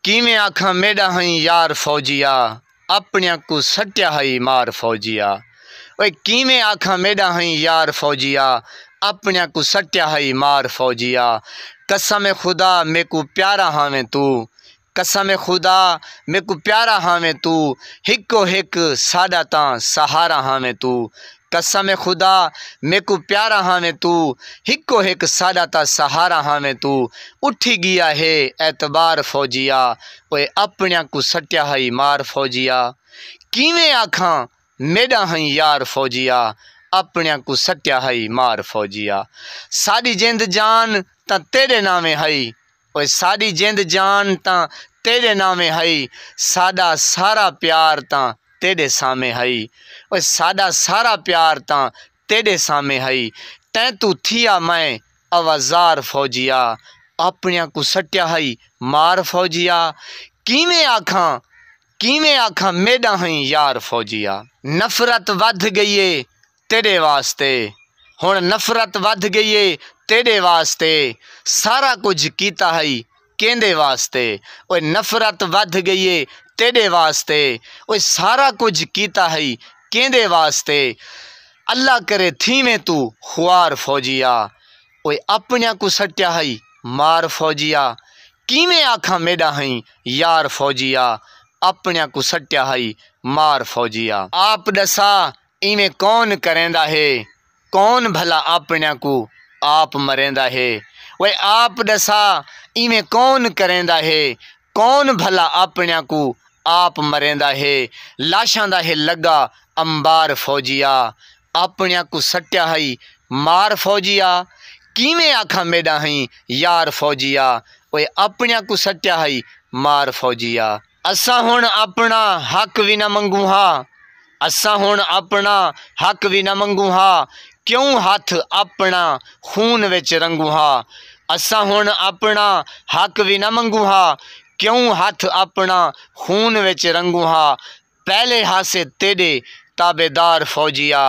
किवें आखा मेडा हई यार फौजिया, अपनिया को सट्या हई मार फौजिया। ओए किवें आखा मेडा हई यार फौजिया, अपनिया को सट्या हई मार फौजिया। कसम खुदा मेकू प्यारा हावें तू, कसम खुदा मेकू प्यारा हावें तू, हिको हिक साडा तां सहारा हावें तू। कसम खुदा मेकू प्यारा हावें तू, हिको हिक साडा ता सहारा हावें तू। उठी गया है एतबार फौजिया, ओए अपनिया को सट्या हई मार फौजिया। किवें आखा मेडा हई यार फौजिया, अपनिया को सट्या हई मार फौजिया। साडी जिंद जान तां तेरे नामे हई, ओए साडी जिंद जान तां तेरे नामे हई। साडा सारा प्यार तां तेरे सामे हई, ओए साडा सारा प्यार तां तेरे सामे हई। तैं तू थिया मैं आवाज़ार फौजिया, अपनिया को सट्या हई मार फौजिया। किवें आखा मेडा हई यार फौजिया। नफरत वध गई है तेरे वास्ते, हुण नफरत वध गई है तेरे वास्ते। सारा कुछ कीता हई केंदे वास्ते, ओए नफरत वध गई है तेरे वास्ते। ओए सारा कुछ कीता हई केंदे वास्ते। अल्लाह करे थीवें तू खुआर फौजिया, ओए अपनिया को सट्या हई मार फौजिया। किवें आखा मेडा हई यार फौजिया, अपनिया को सट्या हई मार फौजिया। आप दसा इवें कौन करेंदा है, कौन भला अपनिया को आप मरेंदा है। वे आप दसा इवें कौन करेंदा है, कौन भला अपनिया को आप मरेंदा है। लाशां दा है लगा अंबार फौजिया, अपनिया को सट्या हई मार फौजिया। किवें आखा मेडा हई यार फौजिया, ओए अपनिया को सट्या हई मार फौजिया। असा हुण अपना हक भी न मंगू हा, असा हुण अपना हक भी न मंगू हा। क्यों हाथ अपना खून विच रंगू हा, असा हुण अपना हक भी न मंगू हा। क्यों हाथ अपना खून विच रंगू हा। पहले हासे तेरे ताबेदार फौजिया,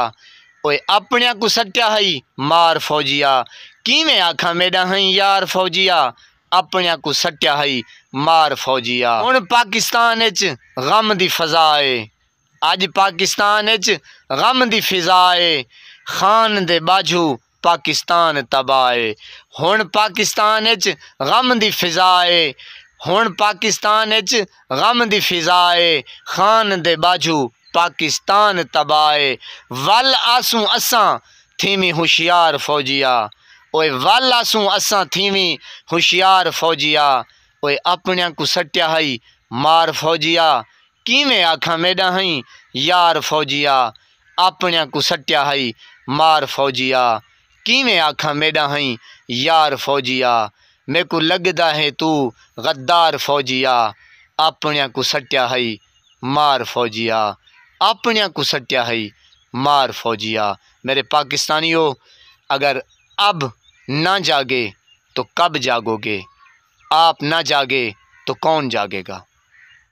ओए अपनिया को सट्या हई मार फौजिया। किवें आखा मेडा हई यार फौजिया, अपनिया को सट्या हई मार फौजिया। हुण पाकिस्तान विच गम दी फजा है, अज पाकिस्तान विच गम दी फिजा है। खान दे बाजू पाकिस्तान तबाह है, हुण पाकिस्तान विच गम दी फिजा है। हुण पाकिस्तान विच गम दी फिजा है, खान दे बाजू पाकिस्तान तबाह है। वल आसूं असां थीवीं होशियार फौजिया, ओए वल आसूं असां थीवीं होशियार फौजिया। ओए अपनिया को सट्या हई मार फौजिया। किवें आखा मेडा हई यार फौजिया, अपनिया को सट्या हई मार फौजिया। किवें आखा मेडा हई यार फौजिया, मेरे को लगदा है तू गद्दार फौजिया। अपनिया को सट्या हई मार फौजिया, अपनिया को सट्या हई मार फौजिया। मेरे पाकिस्तानियों, अगर अब ना जागे तो कब जागोगे, आप ना जागे तो कौन जागेगा।